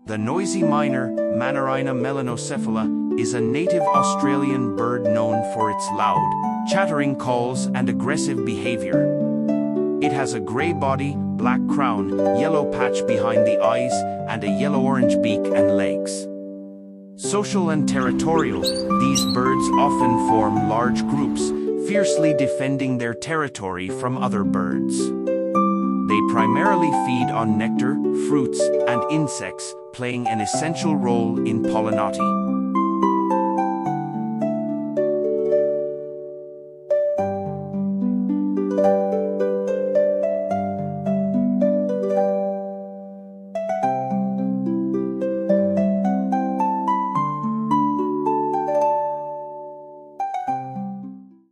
The noisy miner, Manorina melanocephala, is a native Australian bird known for its loud, chattering calls and aggressive behavior. It has a gray body, black crown, yellow patch behind the eyes, and a yellow-orange beak and legs. Social and territorial, these birds often form large groups, fiercely defending their territory from other birds. They primarily feed on nectar, fruits, and insects, playing an essential role in pollinati.